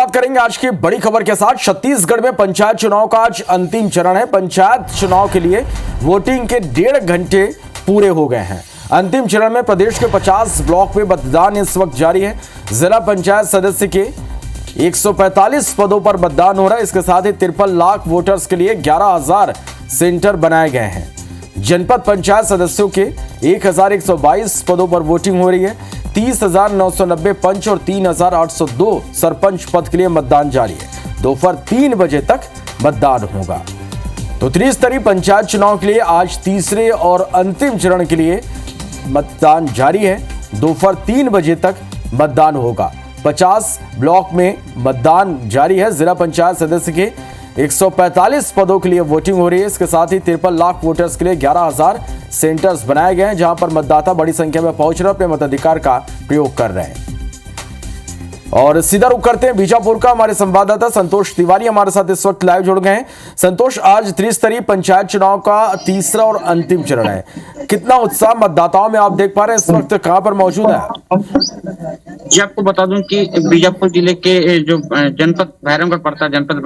शुरुआत करेंगे आज की बड़ी खबर के साथ। छत्तीसगढ़ में पंचायत चुनाव का आज अंतिम चरण है। पंचायत चुनाव के लिए वोटिंग के 1.5 घंटे पूरे हो गए हैं। अंतिम चरण में प्रदेश के 50 ब्लॉक में मतदान इस वक्त जारी है। जिला पंचायत सदस्य के 145 पदों पर मतदान हो रहा है। इसके साथ ही 53 लाख वोटर्स के लिए 11,000 सेंटर बनाए गए हैं। जनपद पंचायत सदस्यों के 1,122 पदों पर वोटिंग हो रही है। 30,990 पंच और 3,802 सरपंच पद के लिए मतदान जारी है। दोपहर 3 बजे तक मतदान होगा। तो त्रिस्तरीय पंचायत चुनाव के लिए आज तीसरे और अंतिम चरण के लिए मतदान जारी है। दोपहर 3 बजे तक मतदान होगा। 50 ब्लॉक में मतदान जारी है। जिला पंचायत सदस्य के 145 पदों के लिए वोटिंग हो रही है। इसके साथ ही 53 लाख वोटर्स के लिए 11,000 सेंटर्स बनाए गए हैं, जहां पर मतदाता बड़ी संख्या में पहुंच रहे अपने मताधिकार का प्रयोग कर रहे हैं। और सीधा रुख करते हैं बीजापुर का। हमारे संवाददाता संतोष तिवारी हमारे साथ इस वक्त लाइव जुड़ गए हैं। संतोष, आज त्रिस्तरीय पंचायत चुनाव का तीसरा और अंतिम चरण है। कितना उत्साह मतदाताओं में आप देख पा रहे हैं? इस वक्त कहां पर मौजूद है? जी, आपको बता दूं कि बीजापुर जिले के जो जनपद भैरमगढ़ पड़ता है, जनपद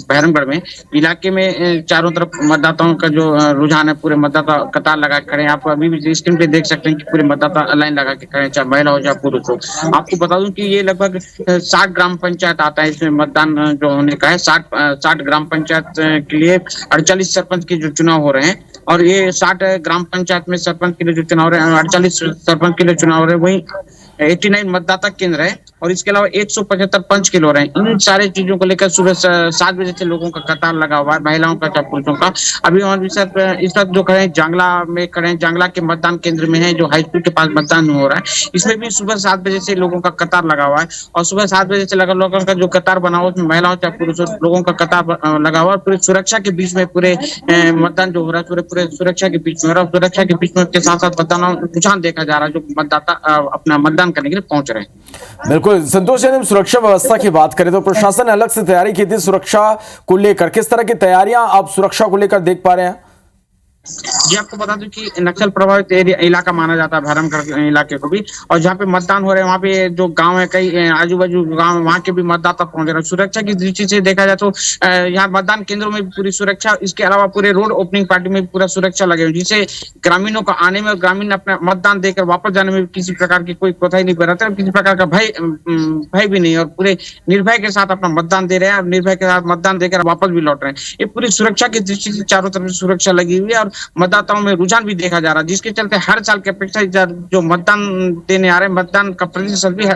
भैरमगढ़ में इलाके में चारों तरफ मतदाताओं का जो रुझान है, पूरे मतदाता कतार लगा के खड़े हैं। आप अभी भी स्क्रीन पे देख सकते हैं कि पूरे मतदाता लाइन लगा के खड़े हैं, चाहे महिला हो चाहे पुरुष हो। आपको बता दूं कि ये लगभग 60 ग्राम पंचायत आता है इसमें मतदान जो होने का है। 60 ग्राम पंचायत के लिए 48 सरपंच के जो चुनाव हो रहे हैं, और ये 60 ग्राम पंचायत में सरपंच के लिए जो चुनाव हो रहे हैं, 48 सरपंच के लिए चुनाव हो रहे हैं, वही 89 मतदाता केंद्र है, और इसके अलावा 175 पंच के लोग हैं। इन सारे चीजों को लेकर सुबह 7 बजे से लोगों का कतार लगा हुआ है, महिलाओं का चाहे पुरुषों का। अभी हमारे साथ इस वक्त जो खड़े हैं जांगला में खड़े हैं, जांगला के मतदान केंद्र में है, जो हाई स्कूल के पास मतदान हो रहा है। इसमें भी सुबह 7 बजे से लोगों का कतार लगा हुआ है, और सुबह 7 बजे से लगा लोगों का जो कतार बना हुआ, उसमें महिलाओं चाहे पुरुषों लोगों का कतार लगा हुआ है। पूरी सुरक्षा के बीच में पूरे मतदान जो हो रहा है, पूरे सुरक्षा के बीच में हो रहा है। सुरक्षा के बीच में के साथ साथ मतदान रुझान देखा जा रहा है, जो मतदाता अपना मतदान करने के लिए पहुंच रहे हैं। बिल्कुल संतोष, यदि हम सुरक्षा व्यवस्था की बात करें तो प्रशासन ने अलग से तैयारी की थी सुरक्षा को लेकर। किस तरह की तैयारियां आप सुरक्षा को लेकर देख पा रहे हैं? जी, आपको बता दूं कि नक्सल प्रभावित इलाका माना जाता है भैरमगढ़ इलाके को भी, और जहाँ पे मतदान हो रहे हैं वहाँ पे जो गांव है, कई आजू बाजू गांव, वहाँ के भी मतदाता पहुंच रहे हैं। सुरक्षा की दृष्टि से देखा जाए तो यहाँ मतदान केंद्रों में पूरी सुरक्षा, इसके अलावा पूरे रोड ओपनिंग पार्टी में पूरा सुरक्षा लगे हुए, जिससे ग्रामीणों को आने में और ग्रामीण अपना मतदान देकर वापस जाने में किसी प्रकार की कोई कोताही नहीं बरतते, किसी प्रकार का भय भी नहीं, और पूरे निर्भय के साथ अपना मतदान दे रहे हैं, और निर्भय के साथ मतदान देकर वापस भी लौट रहे हैं। ये पूरी सुरक्षा की दृष्टि से चारों तरफ सुरक्षा लगी हुई है, और मतदाताओं में रुझान भी देखा जा रहा है, जिसके चलते हर साल की अपेक्षा जो मतदान देने आ रहे हैं, मतदान का प्रतिशत भी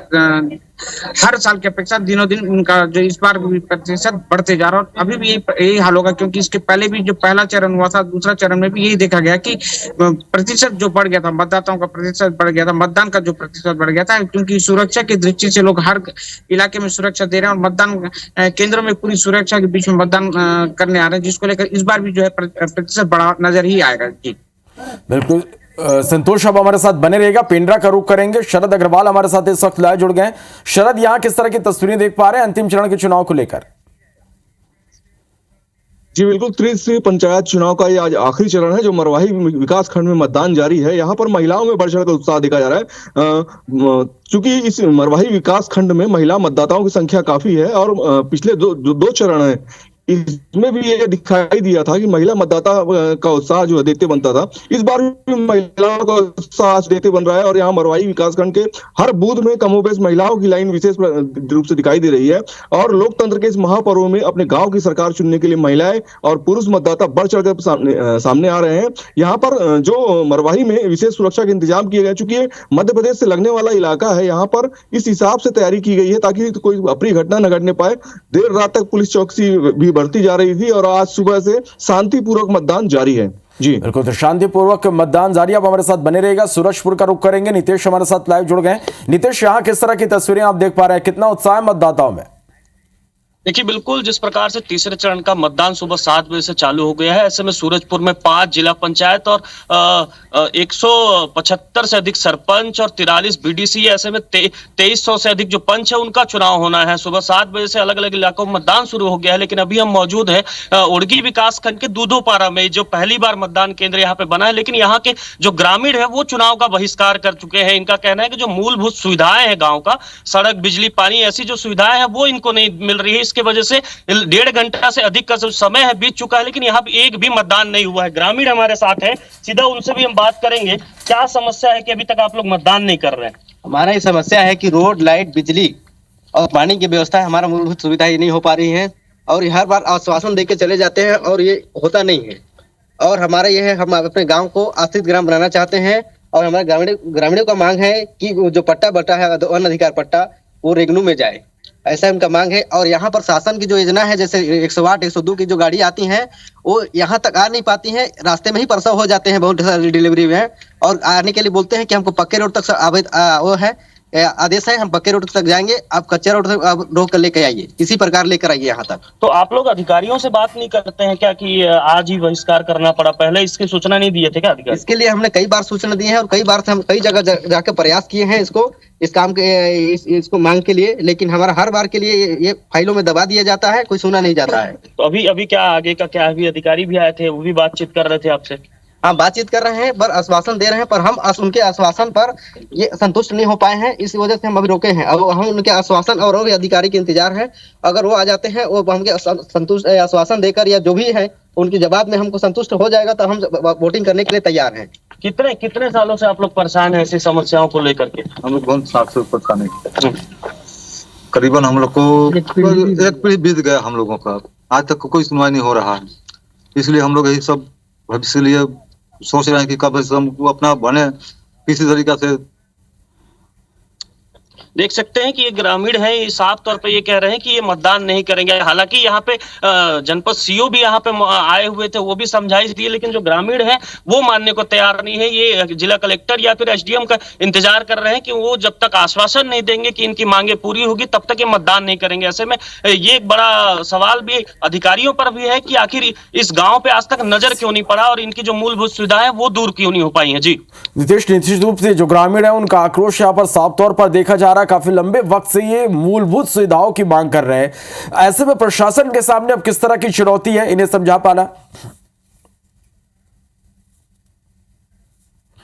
हर साल की अपेक्षा दिनों दिन उनका जो इस बार भी प्रतिशत बढ़ते जा रहा है। और अभी भी यही हाल होगा, क्योंकि इसके पहले भी जो पहला चरण हुआ था, दूसरा चरण में भी यही देखा गया कि प्रतिशत जो बढ़ गया था, मतदाताओं का प्रतिशत बढ़ गया था, मतदान का जो प्रतिशत बढ़ गया था, क्योंकि सुरक्षा की दृष्टि से लोग हर इलाके में सुरक्षा दे रहे हैं, और मतदान केंद्रों में पूरी सुरक्षा के बीच में मतदान करने आ रहे हैं, जिसको लेकर इस बार भी जो है प्रतिशत बढ़ा नजर ही आएगा। जी बिल्कुल संतोष, अब हमारे साथ बने रहेगा। पेंड्रा का रुख करेंगे। शरद अग्रवाल हमारे साथ इस वक्त लाइव जुड़ गए। शरद, यहाँ किस तरह की तस्वीरें देख पा रहे हैं अंतिम चरण के चुनाव को लेकर? जी बिल्कुल, त्रिस्तरीय पंचायत चुनाव का ये आज आखिरी चरण है, जो मरवाही विकास खंड में मतदान जारी है। यहाँ पर महिलाओं में बढ़ चढ़कर उत्साह देखा जा रहा है। चूंकि इस मरवाही विकास खंड में महिला मतदाताओं की संख्या काफी है, और पिछले दो चरण है, इसमें भी ये दिखाई दिया था कि महिला मतदाता का उत्साह जो है देखते बनता था। इस बार भी महिलाओं का उत्साह देखते बन रहा है, और यहाँ मरवाही विकासखंड के हर बूथ में कमोबेश महिलाओं की लाइन विशेष रूप से दिखाई दे रही है। और लोकतंत्र के इस महापर्व में अपने गांव की सरकार चुनने के लिए महिलाएं और पुरुष मतदाता बढ़ चढ़कर सामने आ रहे हैं। यहाँ पर जो मरवाही में विशेष सुरक्षा के इंतजाम किए गए, चूंकि मध्य प्रदेश से लगने वाला इलाका है, यहाँ पर इस हिसाब से तैयारी की गई है ताकि कोई अप्रिय घटना न घटने पाए। देर रात तक पुलिस चौकसी भी बढ़ती जा रही थी, और आज सुबह से शांतिपूर्वक मतदान जारी है। जी बिल्कुल, तो शांतिपूर्वक मतदान जारी। अब हमारे साथ बने रहेगा। सूरजपुर का रुख करेंगे। नितेश हमारे साथ लाइव जुड़ गए। नितेश, यहाँ किस तरह की तस्वीरें आप देख पा रहे हैं? कितना उत्साह है मतदाताओं में? देखिए, बिल्कुल जिस प्रकार से तीसरे चरण का मतदान सुबह 7 बजे से चालू हो गया है, ऐसे में सूरजपुर में 5 जिला पंचायत और 175 से अधिक सरपंच और 43 बीडीसी, ऐसे में 2300 से अधिक जो पंच है उनका चुनाव होना है। सुबह 7 बजे से अलग अलग इलाकों में मतदान शुरू हो गया है, लेकिन अभी हम मौजूद है उड़गी विकास खंड के दूधोपारा में, जो पहली बार मतदान केंद्र यहाँ पे बना है, लेकिन यहाँ के जो ग्रामीण है वो चुनाव का बहिष्कार कर चुके हैं। इनका कहना है कि जो मूलभूत सुविधाएं हैं गाँव का, सड़क, बिजली, पानी, ऐसी जो सुविधाएं हैं वो इनको नहीं मिल रही है। इसके वजह से 1.5 घंटा से अधिक का जो समय है बीत चुका है, लेकिन यहाँ पे एक भी मतदान नहीं हुआ है। ग्रामीण हमारे साथ है, सीधा उनसे भी हम बात करेंगे। क्या समस्या है कि अभी तक आप लोग मतदान नहीं कर रहे हैं? हमारा ये समस्या है कि रोड, लाइट, बिजली और पानी की व्यवस्था, हमारा मूलभूत सुविधा ही नहीं हो पा रही है, और हर बार आश्वासन देके चले जाते हैं और ये होता नहीं है। और हमारा ये है, हम अपने गांव को आश्रित ग्राम बनाना चाहते हैं, और हमारे ग्रामीणों का मांग है कि जो पट्टा बटा है, वन अधिकार पट्टा, वो रेगनू में जाए, ऐसा उनका मांग है। और यहाँ पर शासन की जो योजना है, जैसे 108, 102 की जो गाड़ी आती हैं, वो यहाँ तक आ नहीं पाती हैं, रास्ते में ही प्रसव हो जाते हैं बहुत सारी डिलीवरी में। और आने के लिए बोलते हैं कि हमको पक्के रोड तक वो है आदेश है, हम पक्के रोड तक जाएंगे, आप कच्चे रोड तक रोक कर लेकर आइए, इसी प्रकार लेकर आइए यहाँ तक। तो आप लोग अधिकारियों से बात नहीं करते हैं क्या कि आज ही बहिष्कार करना पड़ा? पहले इसकी सूचना नहीं दिए थे क्या अधिकारी? इसके लिए हमने कई बार सूचना दी है, और कई बार से हम कई जगह जाकर प्रयास किए हैं इस काम के इसको मांग के लिए, लेकिन हमारा हर बार के लिए ये फाइलों में दबा दिया जाता है, कोई सुना नहीं जाता है। तो अभी क्या आगे का क्या? अभी अधिकारी भी आए थे, वो भी बातचीत कर रहे थे आपसे? हाँ, बातचीत कर रहे हैं, पर आश्वासन दे रहे हैं, पर हम उनके आश्वासन पर ये संतुष्ट नहीं हो पाए हैं, इस वजह से हम अभी रोके हैं। अब हम उनके आश्वासन और भी अधिकारी के इंतजार है, अगर वो आ जाते हैं, वो हमके संतुष्ट आश्वासन देकर या जो भी है उनके जवाब में हमको संतुष्ट हो जाएगा, तो हम वोटिंग करने के लिए तैयार हैं। कितने सालों से आप लोग परेशान हैं ऐसी समस्याओं को लेकर के? हम लोग बहुत साल से परेशान है, करीबन हम लोग को एक पीढ़ी बीत गया हम लोगों का, आज तक कोई सुनवाई नहीं हो रहा है। इसलिए हम लोग यही सब भविष्य के लिए सोच रहे हैं कि कब हम अपना बने किसी तरीका से। देख सकते हैं कि ये ग्रामीण है, ये साफ तौर पे ये कह रहे हैं कि ये मतदान नहीं करेंगे। हालांकि यहाँ पे जनपद सीओ भी यहाँ पे आए हुए थे, वो भी समझाइश दिए, लेकिन जो ग्रामीण है वो मानने को तैयार नहीं है। ये जिला कलेक्टर या फिर एसडीएम का इंतजार कर रहे हैं कि वो जब तक आश्वासन नहीं देंगे कि इनकी मांगे पूरी होगी, तब तक ये मतदान नहीं करेंगे। ऐसे में ये एक बड़ा सवाल भी अधिकारियों पर भी है कि आखिर इस गाँव पे आज तक नजर क्यों नहीं पड़ा और इनकी जो मूलभूत सुविधा है वो दूर क्यों नहीं हो पाई है। जी नितीश, निश्चित रूप से जो ग्रामीण है उनका आक्रोश यहाँ पर साफ तौर पर देखा जा रहा है। काफी लंबे वक्त से ये मूलभूत सुविधाओं की मांग कर रहे हैं। ऐसे में प्रशासन के सामने अब किस तरह की चुनौती है इन्हें समझा पाना?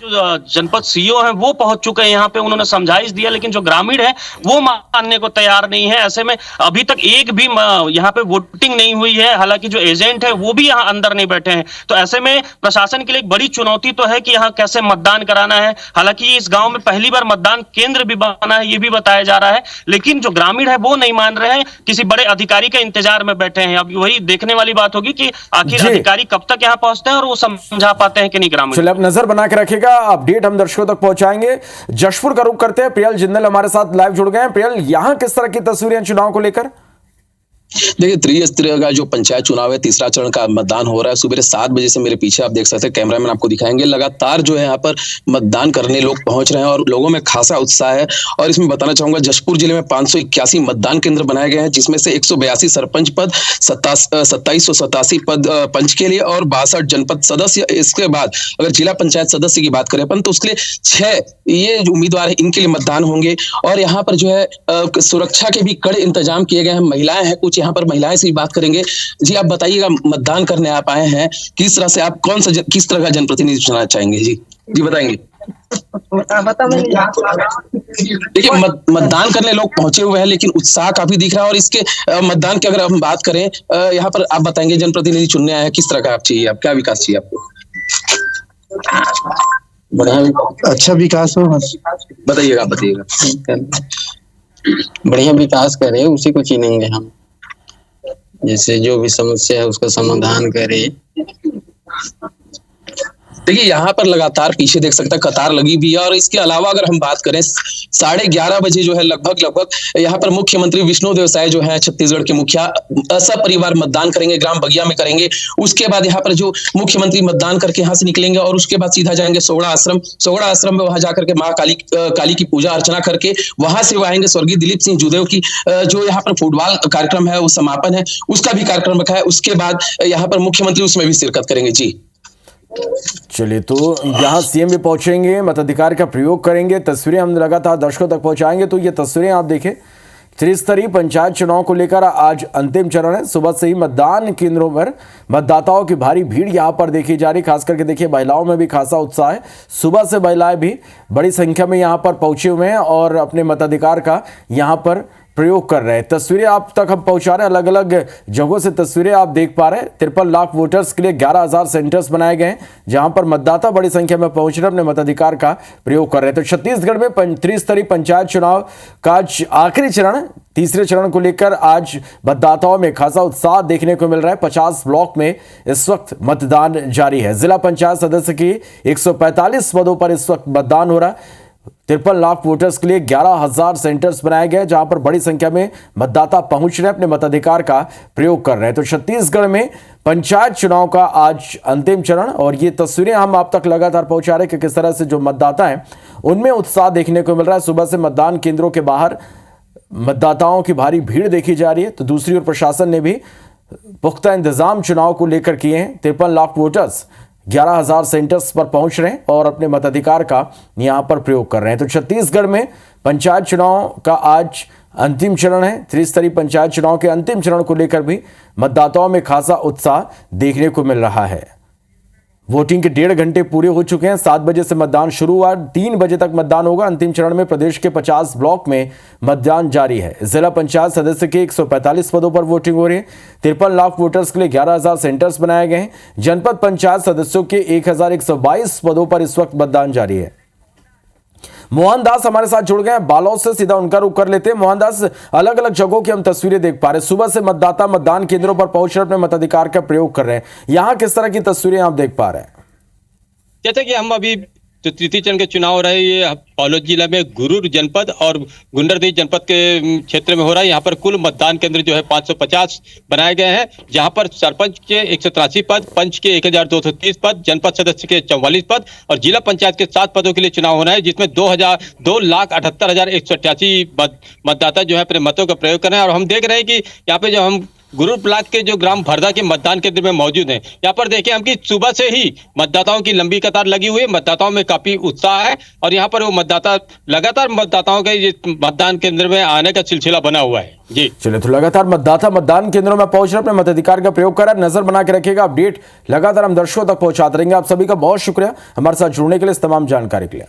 जो जनपद सीईओ हैं वो पहुंच चुके हैं यहाँ पे, उन्होंने समझाइश दिया, लेकिन जो ग्रामीण है वो मानने को तैयार नहीं है। ऐसे में अभी तक एक भी यहाँ पे वोटिंग नहीं हुई है, हालांकि जो एजेंट है वो भी यहाँ अंदर नहीं बैठे हैं। तो ऐसे में प्रशासन के लिए एक बड़ी चुनौती तो है कि यहाँ कैसे मतदान कराना है। हालांकि इस गाँव में पहली बार मतदान केंद्र भी बना है, ये भी बताया जा रहा है, लेकिन जो ग्रामीण है वो नहीं मान रहे हैं, किसी बड़े अधिकारी के इंतजार में बैठे हैं। अब वही देखने वाली बात होगी कि आखिर अधिकारी कब तक यहाँ पहुंचते हैं और वो समझा पाते हैं कि नहीं ग्रामीण। चलिए, अब नजर बना के रखेगा, अपडेट हम दर्शकों तक पहुंचाएंगे। जशपुर का रुख करते हैं, प्रियल जिंदल हमारे साथ लाइव जुड़ गए हैं। प्रियल, यहां किस तरह की तस्वीरें चुनाव को लेकर? देखिए, त्रिस्तरीय का जो पंचायत चुनाव है, तीसरा चरण का मतदान हो रहा है। सुबह 7 बजे से मेरे पीछे आप देख सकते हैं, कैमरामैन आपको दिखाएंगे, लगातार जो है यहाँ पर मतदान करने लोग पहुंच रहे हैं और लोगों में खासा उत्साह है। और इसमें बताना चाहूंगा, जशपुर जिले में 581 मतदान केंद्र बनाए गए हैं, जिसमें से 182 सरपंच पद, 2787 पद पंच के लिए और 62 जनपद सदस्य। इसके बाद अगर जिला पंचायत सदस्य की बात करें अपन, तो उसके लिए 6 ये जो उम्मीदवार है इनके लिए मतदान होंगे। और यहाँ पर जो है सुरक्षा के भी कड़े इंतजाम किए गए हैं। महिलाएं हैं कुछ, यहाँ पर महिलाएं से भी बात करेंगे। जी, आप बताइएगा, मतदान करने आप आए हैं, किस तरह से आप किस तरह का जनप्रतिनिधि चुनना चाहेंगे? जी बताएंगे। देखिए, मतदान करने लोग पहुंचे हुए हैं, लेकिन उत्साह काफी दिख रहा है। और इसके मतदान की अगर हम बात करें, यहाँ पर आप बताएंगे जनप्रतिनिधि चुनने आए हैं, किस तरह का आप चाहिए, आप क्या विकास चाहिए आपको? बढ़िया, अच्छा विकास हो, बताइएगा, आप बताइएगा। बढ़िया विकास करे, उसी को चुनेंगे हम। जैसे जो भी समस्या है उसका समाधान करे। देखिए यहाँ पर लगातार पीछे देख सकते हैं कतार लगी हुई है। और इसके अलावा अगर हम बात करें 11:30 बजे जो है लगभग यहाँ पर मुख्यमंत्री विष्णुदेव साय जो है छत्तीसगढ़ के मुखिया सपरिवार मतदान करेंगे, ग्राम बगिया में करेंगे। उसके बाद यहाँ पर जो मुख्यमंत्री मतदान करके यहाँ से निकलेंगे और उसके बाद सीधा जाएंगे सोगड़ा आश्रम में, वहां जाकर के माँ काली की पूजा अर्चना करके वहां से वो आएंगे स्वर्गीय दिलीप सिंह जूदेव की जो यहाँ पर फुटबॉल कार्यक्रम है वो समापन है, उसका भी कार्यक्रम रखा है। उसके बाद यहाँ पर मुख्यमंत्री उसमें भी शिरकत करेंगे। जी चलिए, तो यहाँ सीएम भी पहुंचेंगे, मताधिकार का प्रयोग करेंगे। तस्वीरें हम लगातार दर्शकों तक पहुंचाएंगे। तो ये तस्वीरें आप देखें, त्रिस्तरीय पंचायत चुनाव को लेकर आज अंतिम चरण है। सुबह से ही मतदान केंद्रों पर मतदाताओं की भारी भीड़ यहाँ पर देखी जा रही। खास करके देखिए महिलाओं में भी खासा उत्साह है। सुबह से महिलाएं भी बड़ी संख्या में यहाँ पर पहुंचे हुए हैं और अपने मताधिकार का यहाँ पर प्रयोग कर रहे हैं। तस्वीरें आप तक हम पहुंचा रहे हैं, अलग अलग जगहों से तस्वीरें आप देख पा रहे हैं। 53 लाख वोटर्स के लिए 11,000 सेंटर्स बनाए गए हैं जहां पर मतदाता बड़ी संख्या में पहुंच रहे अपने मताधिकार का प्रयोग कर रहे हैं। तो छत्तीसगढ़ में त्रिस्तरीय पंचायत चुनाव का आखिरी चरण, तीसरे चरण को लेकर आज मतदाताओं में खासा उत्साह देखने को मिल रहा है। 50 ब्लॉक में इस वक्त मतदान जारी है। जिला पंचायत सदस्य की 145 पदों पर इस वक्त मतदान हो रहा है। 53 लाख वोटर्स के लिए 11,000 सेंटर्स बनाए गए जहां पर बड़ी संख्या में मतदाता पहुंच रहे अपने मताधिकार का प्रयोग कर रहे हैं। तो छत्तीसगढ़ में पंचायत चुनाव का आज अंतिम चरण, और ये तस्वीरें हम आप तक लगातार पहुंचा रहे हैं कि किस तरह से जो मतदाता हैं उनमें उत्साह देखने को मिल रहा है। सुबह से मतदान केंद्रों के बाहर मतदाताओं की भारी भीड़ देखी जा रही है। तो दूसरी ओर प्रशासन ने भी पुख्ता इंतजाम चुनाव को लेकर किए हैं। 53 लाख वोटर्स 11,000 सेंटर्स पर पहुंच रहे हैं और अपने मताधिकार का यहां पर प्रयोग कर रहे हैं। तो छत्तीसगढ़ में पंचायत चुनाव का आज अंतिम चरण है। त्रिस्तरीय पंचायत चुनाव के अंतिम चरण को लेकर भी मतदाताओं में खासा उत्साह देखने को मिल रहा है। वोटिंग के 1.5 घंटे पूरे हो चुके हैं। 7 बजे से मतदान शुरू हुआ, 3 बजे तक मतदान होगा। अंतिम चरण में प्रदेश के 50 ब्लॉक में मतदान जारी है। जिला पंचायत सदस्य के 145 पदों पर वोटिंग हो रही है। 53 लाख वोटर्स के लिए 11,000 सेंटर्स बनाए गए हैं। जनपद पंचायत सदस्यों के 1,122 पदों पर इस वक्त मतदान जारी है। मोहनदास हमारे साथ जुड़ गए हैं बालोद से, सीधा उनका रुख कर लेते हैं। मोहनदास, अलग अलग जगहों की हम तस्वीरें देख पा रहे हैं। सुबह से मतदाता मतदान केंद्रों पर पहुंच अपने मताधिकार का प्रयोग कर रहे हैं। यहां किस तरह की तस्वीरें आप देख पा रहे हैं? जैसे कि हम अभी जो तृतीय चरण के चुनाव हो रहे हैं, ये बालोद जिला में गुरूर जनपद और गुंडरदेही जनपद के क्षेत्र में हो रहा है। यहाँ पर कुल मतदान केंद्र जो है 550 बनाए गए हैं, जहाँ पर सरपंच के 183 पद, पंच के 1,230 पद, जनपद सदस्य के 44 पद और जिला पंचायत के 7 पदों के लिए चुनाव होना है, जिसमें 2,78,188 मतदाता जो है अपने मतों का प्रयोग कर रहे हैं। और हम देख रहे हैं कि यहाँ पे जो हम गुरूर ब्लॉक के जो ग्राम भरदा के मतदान केंद्र में मौजूद हैं, यहाँ पर देखें हम कि सुबह से ही मतदाताओं की लंबी कतार लगी हुई है। मतदाताओं में काफी उत्साह है और यहाँ पर वो मतदाता लगातार मतदाताओं के मतदान केंद्र में आने का सिलसिला बना हुआ है। जी चलिए, तो लगातार मतदाता मतदान केंद्रों में पहुंच रहे अपने मताधिकार का प्रयोग कर रहा है। नजर बना के रखिएगा, अपडेट लगातार हम दर्शकों तक पहुंचाते रहेंगे। आप सभी का बहुत शुक्रिया हमारे साथ जुड़ने के लिए, इस तमाम जानकारी के लिए।